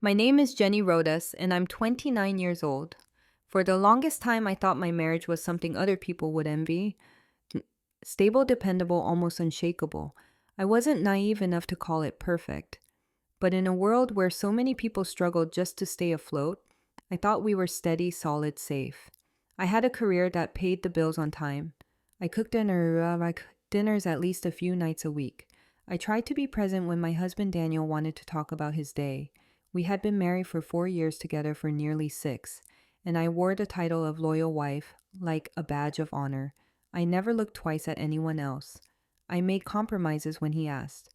My name is Jenny Rodas, and I'm 29 years old. For the longest time, I thought my marriage was something other people would envy. Stable, dependable, almost unshakable. I wasn't naive enough to call it perfect. But in a world where so many people struggled just to stay afloat, I thought we were steady, solid, safe. I had a career that paid the bills on time. I cooked dinners at least a few nights a week. I tried to be present when my husband Daniel wanted to talk about his day. We had been married for 4 years together for nearly 6, and I wore the title of loyal wife like a badge of honor. I never looked twice at anyone else. I made compromises when he asked.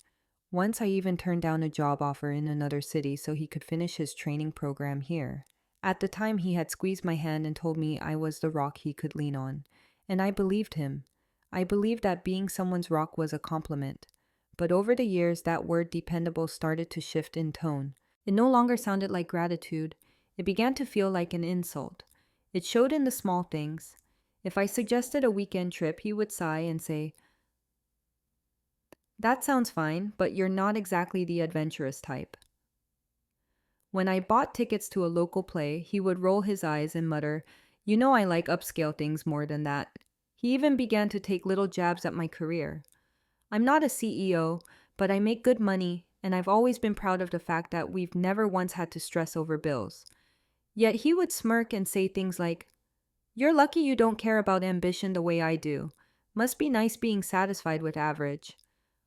Once I even turned down a job offer in another city so he could finish his training program here. At the time, he had squeezed my hand and told me I was the rock he could lean on. And I believed him. I believed that being someone's rock was a compliment. But over the years, that word dependable started to shift in tone. It no longer sounded like gratitude. It began to feel like an insult. It showed in the small things. If I suggested a weekend trip, he would sigh and say, "That sounds fine, but you're not exactly the adventurous type." When I bought tickets to a local play, he would roll his eyes and mutter, "You know I like upscale things more than that." He even began to take little jabs at my career. I'm not a CEO, but I make good money, and I've always been proud of the fact that we've never once had to stress over bills. Yet he would smirk and say things like, "You're lucky you don't care about ambition the way I do. Must be nice being satisfied with average."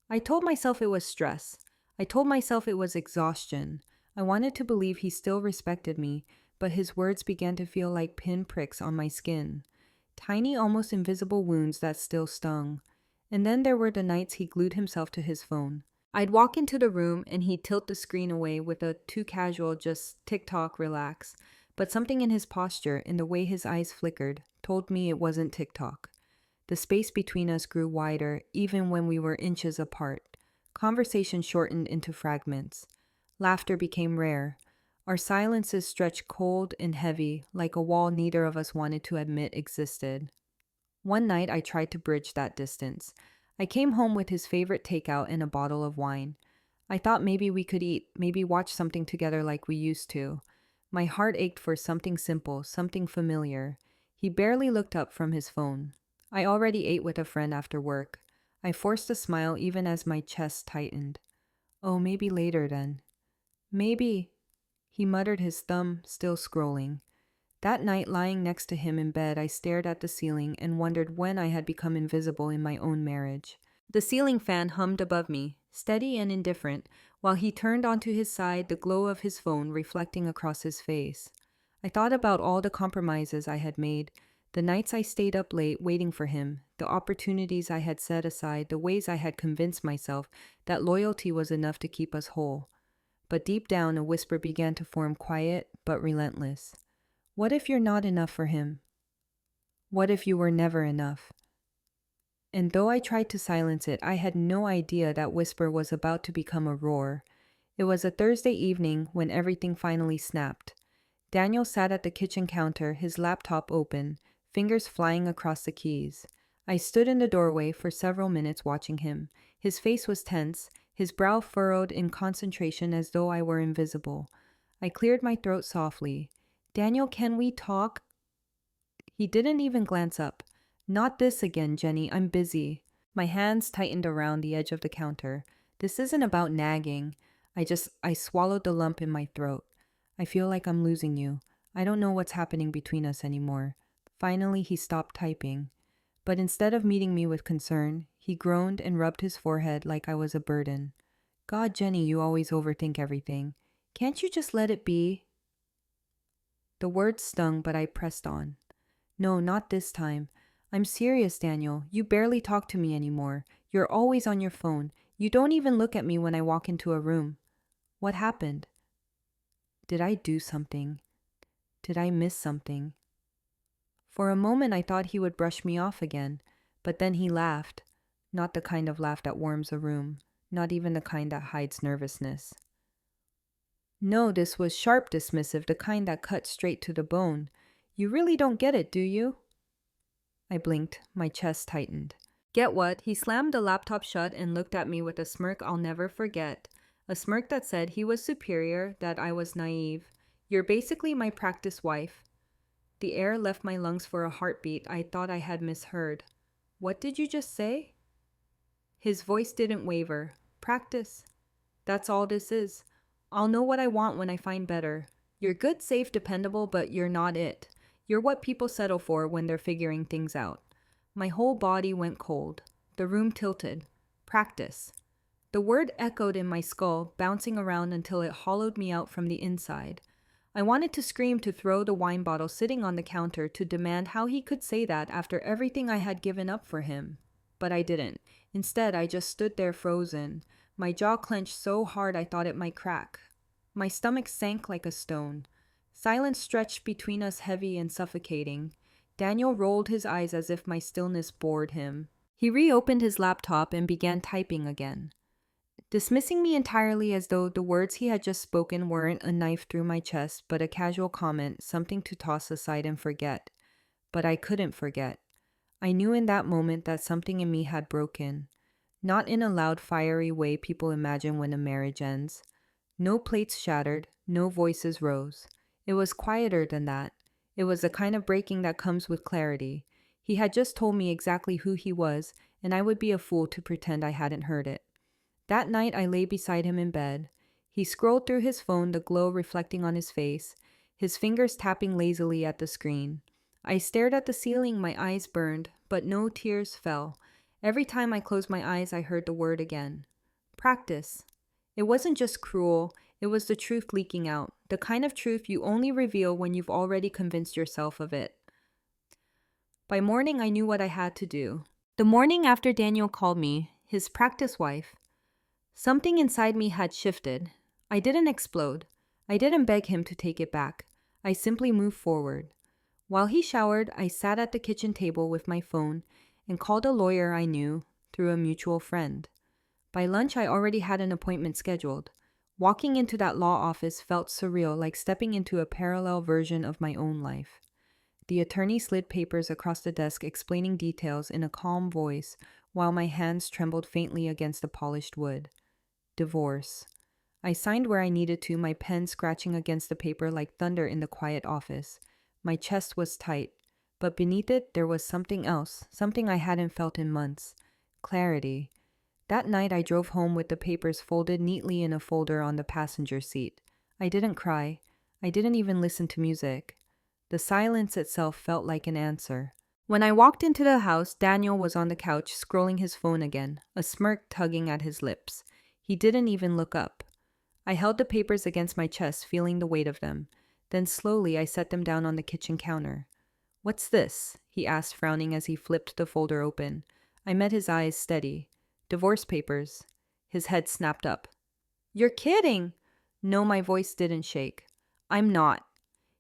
I told myself it was stress. I told myself it was exhaustion. I wanted to believe he still respected me, but his words began to feel like pinpricks on my skin. Tiny, almost invisible wounds that still stung. And then there were the nights he glued himself to his phone. I'd walk into the room and he'd tilt the screen away with a too casual, just TikTok, relax. But something in his posture, in the way his eyes flickered, told me it wasn't TikTok. The space between us grew wider, even when we were inches apart. Conversation shortened into fragments. Laughter became rare. Our silences stretched cold and heavy, like a wall neither of us wanted to admit existed. One night I tried to bridge that distance. I came home with his favorite takeout and a bottle of wine. I thought maybe we could eat, maybe watch something together like we used to. My heart ached for something simple, something familiar. He barely looked up from his phone. I already ate with a friend after work. I forced a smile even as my chest tightened. "Oh, maybe later then." "Maybe," he muttered, his thumb still scrolling. That night, lying next to him in bed, I stared at the ceiling and wondered when I had become invisible in my own marriage. The ceiling fan hummed above me, steady and indifferent, while he turned onto his side, the glow of his phone reflecting across his face. I thought about all the compromises I had made, the nights I stayed up late waiting for him, the opportunities I had set aside, the ways I had convinced myself that loyalty was enough to keep us whole. But deep down, a whisper began to form, quiet but relentless. What if you're not enough for him? What if you were never enough? And though I tried to silence it, I had no idea that whisper was about to become a roar. It was a Thursday evening when everything finally snapped. Daniel sat at the kitchen counter, his laptop open, fingers flying across the keys. I stood in the doorway for several minutes watching him. His face was tense, his brow furrowed in concentration as though I were invisible. I cleared my throat softly. "Daniel, can we talk?" He didn't even glance up. "Not this again, Jenny. I'm busy." My hands tightened around the edge of the counter. "This isn't about nagging. I swallowed the lump in my throat. I feel like I'm losing you. I don't know what's happening between us anymore." Finally, he stopped typing. But instead of meeting me with concern, he groaned and rubbed his forehead like I was a burden. "God, Jenny, you always overthink everything. Can't you just let it be?" The words stung, but I pressed on. "No, not this time. I'm serious, Daniel. You barely talk to me anymore. You're always on your phone. You don't even look at me when I walk into a room. What happened? Did I do something? Did I miss something?" For a moment I thought he would brush me off again, but then he laughed. Not the kind of laugh that warms a room, not even the kind that hides nervousness. No, this was sharp dismissive, the kind that cut straight to the bone. "You really don't get it, do you?" I blinked, my chest tightened. "Get what?" He slammed the laptop shut and looked at me with a smirk I'll never forget. A smirk that said he was superior, that I was naive. You're basically my practice wife. The air left my lungs for a heartbeat I thought I had misheard. What did you just say? His voice didn't waver. Practice. That's all this is. I'll know what I want when I find better. You're good, safe, dependable, but you're not it. You're what people settle for when they're figuring things out. My whole body went cold. The room tilted. Practice. The word echoed in my skull, bouncing around until it hollowed me out from the inside. I wanted to scream, to throw the wine bottle sitting on the counter, to demand how he could say that after everything I had given up for him. But I didn't. Instead, I just stood there frozen, my jaw clenched so hard I thought it might crack. My stomach sank like a stone. Silence stretched between us, heavy and suffocating. Daniel rolled his eyes as if my stillness bored him. He reopened his laptop and began typing again, dismissing me entirely as though the words he had just spoken weren't a knife through my chest, but a casual comment, something to toss aside and forget. But I couldn't forget. I knew in that moment that something in me had broken. Not in a loud, fiery way people imagine when a marriage ends. No plates shattered, no voices rose. It was quieter than that. It was the kind of breaking that comes with clarity. He had just told me exactly who he was, and I would be a fool to pretend I hadn't heard it. That night I lay beside him in bed. He scrolled through his phone, the glow reflecting on his face, his fingers tapping lazily at the screen. I stared at the ceiling, my eyes burned, but no tears fell. Every time I closed my eyes, I heard the word again. Practice. It wasn't just cruel, it was the truth leaking out, the kind of truth you only reveal when you've already convinced yourself of it. By morning, I knew what I had to do. The morning after Daniel called me, his practice wife, something inside me had shifted. I didn't explode. I didn't beg him to take it back. I simply moved forward. While he showered, I sat at the kitchen table with my phone and called a lawyer I knew through a mutual friend. By lunch, I already had an appointment scheduled. Walking into that law office felt surreal, like stepping into a parallel version of my own life. The attorney slid papers across the desk, explaining details in a calm voice, while my hands trembled faintly against the polished wood. Divorce. I signed where I needed to, my pen scratching against the paper like thunder in the quiet office. My chest was tight, but beneath it there was something else, something I hadn't felt in months. Clarity. That night I drove home with the papers folded neatly in a folder on the passenger seat. I didn't cry. I didn't even listen to music. The silence itself felt like an answer. When I walked into the house, Daniel was on the couch scrolling his phone again, a smirk tugging at his lips. He didn't even look up. I held the papers against my chest, feeling the weight of them. Then slowly I set them down on the kitchen counter. "What's this?" he asked, frowning as he flipped the folder open. I met his eyes steady. "Divorce papers." His head snapped up. "You're kidding!" No, my voice didn't shake. "I'm not."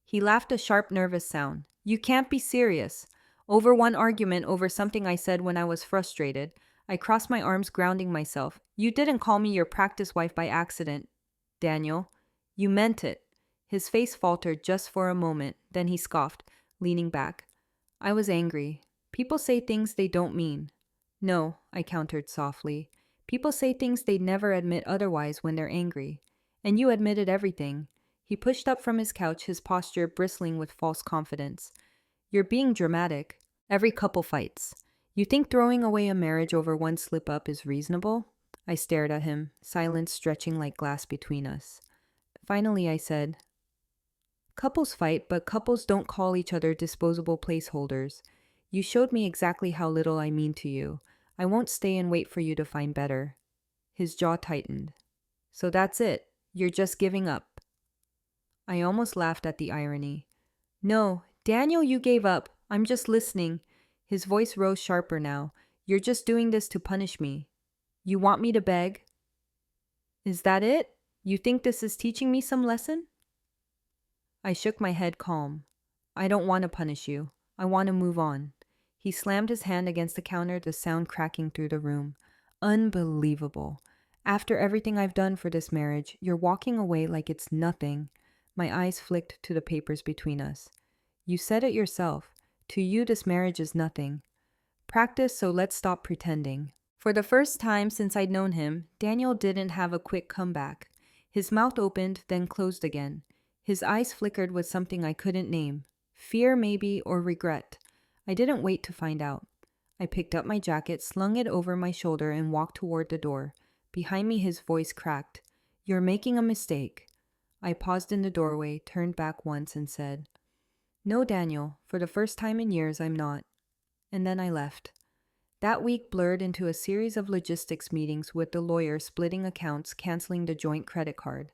He laughed, a sharp, nervous sound. "You can't be serious." Over one argument over something I said when I was frustrated, I crossed my arms, grounding myself. "You didn't call me your practice wife by accident, Daniel. You meant it." His face faltered just for a moment, then he scoffed, leaning back. I was angry. People say things they don't mean. "No," I countered softly. "People say things they'd never admit otherwise when they're angry. And you admitted everything." He pushed up from his couch, his posture bristling with false confidence. "You're being dramatic. Every couple fights. You think throwing away a marriage over one slip-up is reasonable?" I stared at him, silence stretching like glass between us. Finally, I said, "Couples fight, but couples don't call each other disposable placeholders. You showed me exactly how little I mean to you. I won't stay and wait for you to find better." His jaw tightened. "So that's it. You're just giving up." I almost laughed at the irony. "No, Daniel, you gave up. I'm just listening." His voice rose sharper now. "You're just doing this to punish me. You want me to beg?" "Is that it? You think this is teaching me some lesson?" I shook my head, calm. "I don't want to punish you. I want to move on." He slammed his hand against the counter, the sound cracking through the room. "Unbelievable. After everything I've done for this marriage, you're walking away like it's nothing." My eyes flicked to the papers between us. "You said it yourself. To you, this marriage is nothing. Practice, so let's stop pretending." For the first time since I'd known him, Daniel didn't have a quick comeback. His mouth opened, then closed again. His eyes flickered with something I couldn't name. Fear, maybe, or regret. I didn't wait to find out. I picked up my jacket, slung it over my shoulder, and walked toward the door. Behind me, his voice cracked. "You're making a mistake." I paused in the doorway, turned back once, and said, "No, Daniel, for the first time in years, I'm not." And then I left. That week blurred into a series of logistics meetings with the lawyer, splitting accounts, canceling the joint credit card.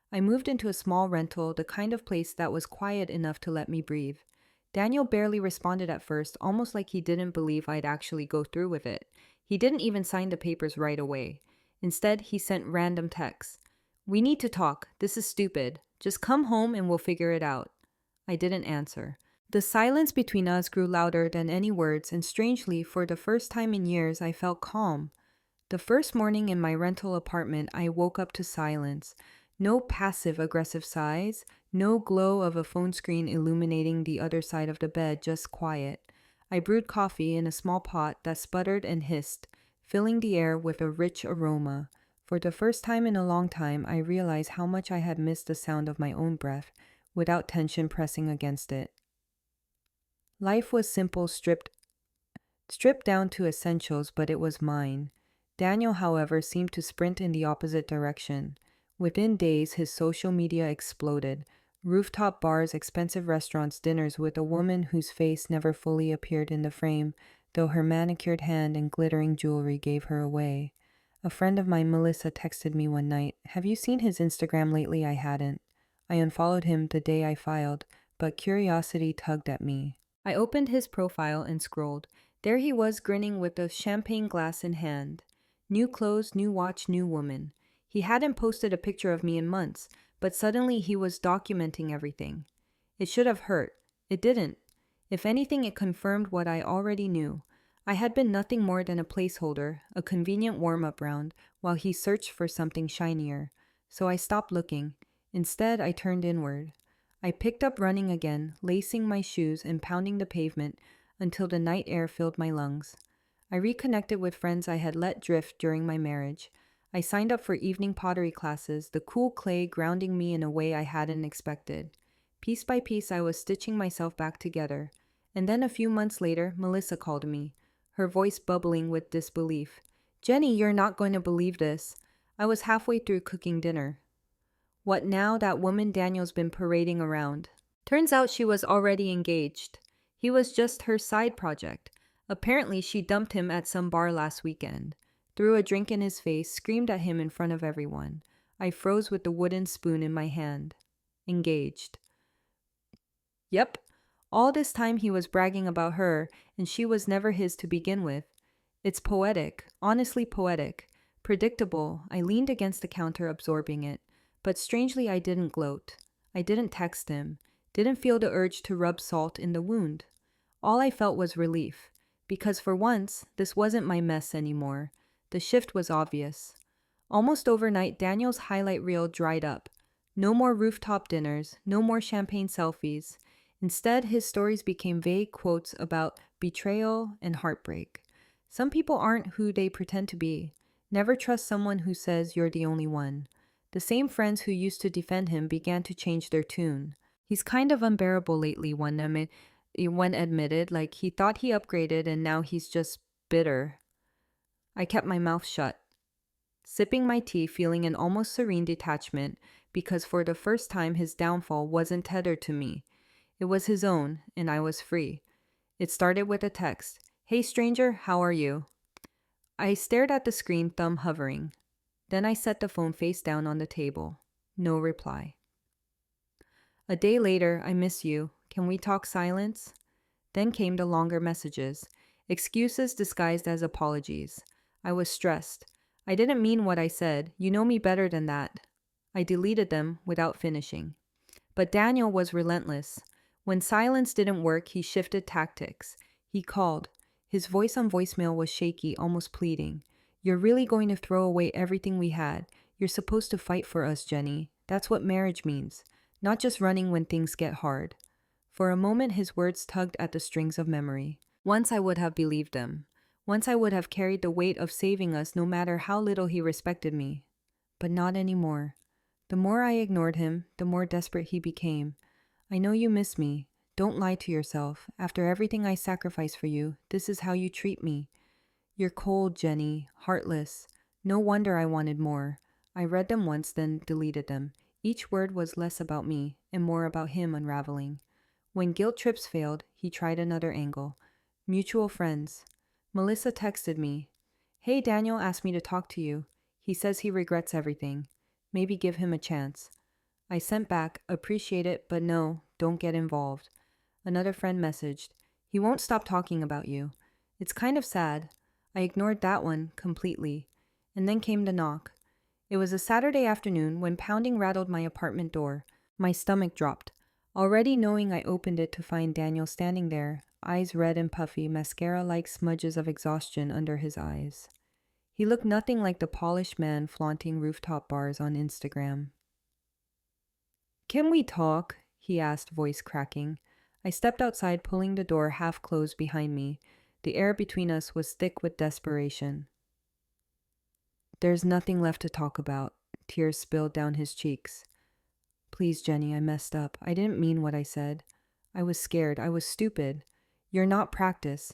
I moved into a small rental, the kind of place that was quiet enough to let me breathe. Daniel barely responded at first, almost like he didn't believe I'd actually go through with it. He didn't even sign the papers right away. Instead, he sent random texts. "We need to talk. This is stupid. Just come home and we'll figure it out." I didn't answer. The silence between us grew louder than any words, and strangely, for the first time in years, I felt calm. The first morning in my rental apartment, I woke up to silence. No passive-aggressive sighs, no glow of a phone screen illuminating the other side of the bed, just quiet. I brewed coffee in a small pot that sputtered and hissed, filling the air with a rich aroma. For the first time in a long time, I realized how much I had missed the sound of my own breath, without tension pressing against it. Life was simple, stripped down to essentials, but it was mine. Daniel, however, seemed to sprint in the opposite direction. Within days, his social media exploded. Rooftop bars, expensive restaurants, dinners with a woman whose face never fully appeared in the frame, though her manicured hand and glittering jewelry gave her away. A friend of mine, Melissa, texted me one night, "Have you seen his Instagram lately?" I hadn't. I unfollowed him the day I filed, but curiosity tugged at me. I opened his profile and scrolled. There he was, grinning with a champagne glass in hand. New clothes, new watch, new woman. He hadn't posted a picture of me in months, but suddenly he was documenting everything. It should have hurt. It didn't. If anything, it confirmed what I already knew. I had been nothing more than a placeholder, a convenient warm-up round, while he searched for something shinier. So I stopped looking. Instead, I turned inward. I picked up running again, lacing my shoes and pounding the pavement until the night air filled my lungs. I reconnected with friends I had let drift during my marriage. I signed up for evening pottery classes, the cool clay grounding me in a way I hadn't expected. Piece by piece, I was stitching myself back together. And then a few months later, Melissa called me, her voice bubbling with disbelief. "Jenny, you're not going to believe this." I was halfway through cooking dinner. "What now? That woman Daniel's been parading around." Turns out she was already engaged. He was just her side project. Apparently, she dumped him at some bar last weekend, threw a drink in his face, screamed at him in front of everyone. I froze with the wooden spoon in my hand. Engaged. Yep. All this time he was bragging about her, and she was never his to begin with. It's poetic, honestly poetic. Predictable. I leaned against the counter, absorbing it. But strangely, I didn't gloat. I didn't text him. Didn't feel the urge to rub salt in the wound. All I felt was relief. Because for once, this wasn't my mess anymore. The shift was obvious. Almost overnight, Daniel's highlight reel dried up. No more rooftop dinners, no more champagne selfies. Instead, his stories became vague quotes about betrayal and heartbreak. Some people aren't who they pretend to be. Never trust someone who says you're the only one. The same friends who used to defend him began to change their tune. "He's kind of unbearable lately," one admitted, like he thought he upgraded and now he's just bitter. I kept my mouth shut, sipping my tea, feeling an almost serene detachment, because for the first time his downfall wasn't tethered to me. It was his own, and I was free. It started with a text. "Hey stranger, how are you?" I stared at the screen, thumb hovering. Then I set the phone face down on the table. No reply. A day later, "I miss you. Can we talk?" Silence. Then came the longer messages. Excuses disguised as apologies. I was stressed. I didn't mean what I said. You know me better than that. I deleted them without finishing. But Daniel was relentless. When silence didn't work, he shifted tactics. He called. His voice on voicemail was shaky, almost pleading. "You're really going to throw away everything we had. You're supposed to fight for us, Jenny. That's what marriage means. Not just running when things get hard." For a moment, his words tugged at the strings of memory. Once I would have believed them. Once I would have carried the weight of saving us no matter how little he respected me. But not anymore. The more I ignored him, the more desperate he became. I know you miss me. Don't lie to yourself. After everything I sacrificed for you, this is how you treat me. You're cold, Jenny, heartless. No wonder I wanted more. I read them once, then deleted them. Each word was less about me and more about him unraveling. When guilt trips failed, he tried another angle. Mutual friends. Melissa texted me. Hey, Daniel asked me to talk to you. He says he regrets everything. Maybe give him a chance. I sent back, appreciate it, but no, don't get involved. Another friend messaged. He won't stop talking about you. It's kind of sad. I ignored that one completely. And then came the knock. It was a Saturday afternoon when pounding rattled my apartment door. My stomach dropped. Already knowing I opened it to find Daniel standing there, eyes red and puffy, mascara-like smudges of exhaustion under his eyes. He looked nothing like the polished man flaunting rooftop bars on Instagram. Can we talk? He asked, voice cracking. I stepped outside, pulling the door half closed behind me. The air between us was thick with desperation. There's nothing left to talk about. Tears spilled down his cheeks. Please, Jenny, I messed up. I didn't mean what I said. I was scared. I was stupid. You're not practice.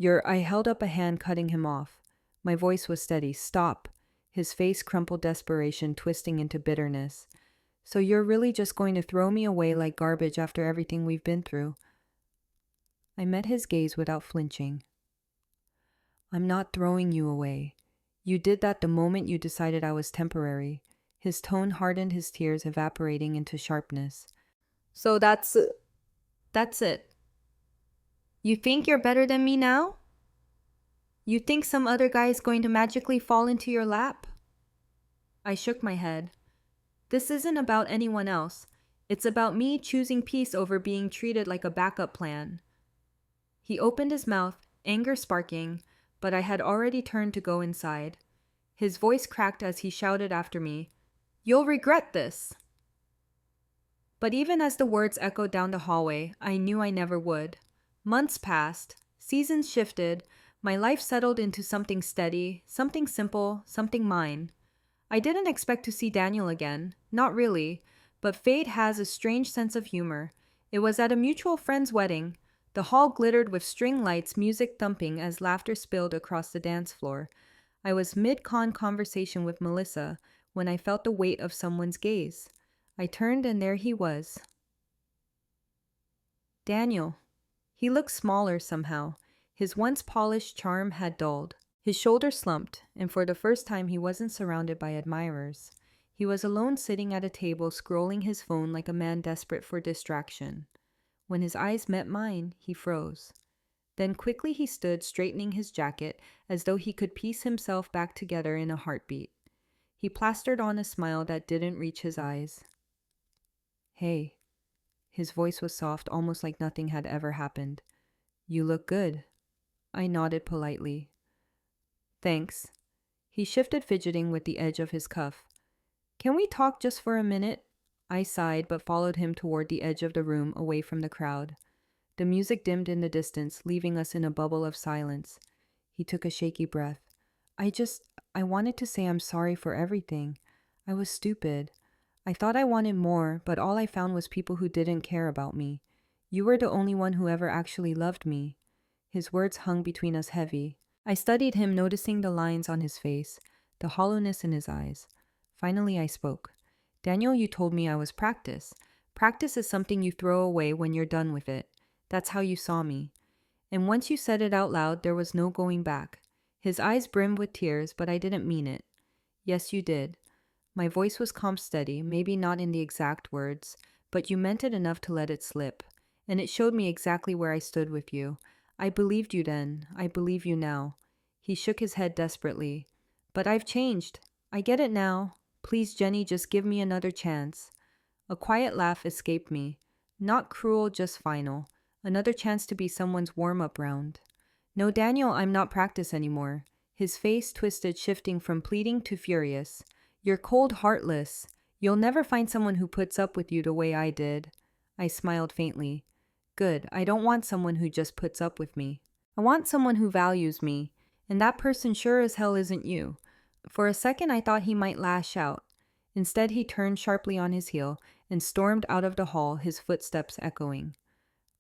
I held up a hand, cutting him off. My voice was steady. Stop. His face crumpled desperation, twisting into bitterness. So you're really just going to throw me away like garbage after everything we've been through? I met his gaze without flinching. I'm not throwing you away. You did that the moment you decided I was temporary. His tone hardened, his tears evaporating into sharpness. So that's it. You think you're better than me now? You think some other guy is going to magically fall into your lap? I shook my head. This isn't about anyone else. It's about me choosing peace over being treated like a backup plan. He opened his mouth, anger sparking, but I had already turned to go inside. His voice cracked as he shouted after me, "You'll regret this!" But even as the words echoed down the hallway, I knew I never would. Months passed, seasons shifted, my life settled into something steady, something simple, something mine. I didn't expect to see Daniel again, not really, but fate has a strange sense of humor. It was at a mutual friend's wedding. The hall glittered with string lights, music thumping as laughter spilled across the dance floor. I was mid-con conversation with Melissa when I felt the weight of someone's gaze. I turned and there he was. Daniel. He looked smaller somehow. His once polished charm had dulled. His shoulders slumped, and for the first time he wasn't surrounded by admirers. He was alone sitting at a table scrolling his phone like a man desperate for distraction. When his eyes met mine, he froze. Then quickly he stood, straightening his jacket as though he could piece himself back together in a heartbeat. He plastered on a smile that didn't reach his eyes. Hey. His voice was soft, almost like nothing had ever happened. You look good. I nodded politely. Thanks. He shifted, fidgeting with the edge of his cuff. Can we talk just for a minute? I sighed, but followed him toward the edge of the room, away from the crowd. The music dimmed in the distance, leaving us in a bubble of silence. He took a shaky breath. I wanted to say I'm sorry for everything. I was stupid. I thought I wanted more, but all I found was people who didn't care about me. You were the only one who ever actually loved me. His words hung between us heavy. I studied him, noticing the lines on his face, the hollowness in his eyes. Finally, I spoke. Daniel, you told me I was practice. Practice is something you throw away when you're done with it. That's how you saw me. And once you said it out loud, there was no going back. His eyes brimmed with tears, but I didn't mean it. Yes, you did. My voice was calm, steady, maybe not in the exact words, but you meant it enough to let it slip. And it showed me exactly where I stood with you. I believed you then. I believe you now. He shook his head desperately. But I've changed. I get it now. Please, Jenny, just give me another chance. A quiet laugh escaped me. Not cruel, just final. Another chance to be someone's warm-up round. No, Daniel, I'm not practice anymore. His face twisted, shifting from pleading to furious. You're cold, heartless. You'll never find someone who puts up with you the way I did. I smiled faintly. Good. I don't want someone who just puts up with me. I want someone who values me. And that person sure as hell isn't you. For a second, I thought he might lash out. Instead, he turned sharply on his heel and stormed out of the hall, his footsteps echoing.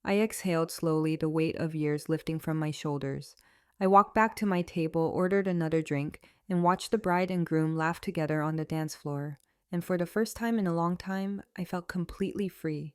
I exhaled slowly, the weight of years lifting from my shoulders. I walked back to my table, ordered another drink, and watched the bride and groom laugh together on the dance floor. And for the first time in a long time, I felt completely free.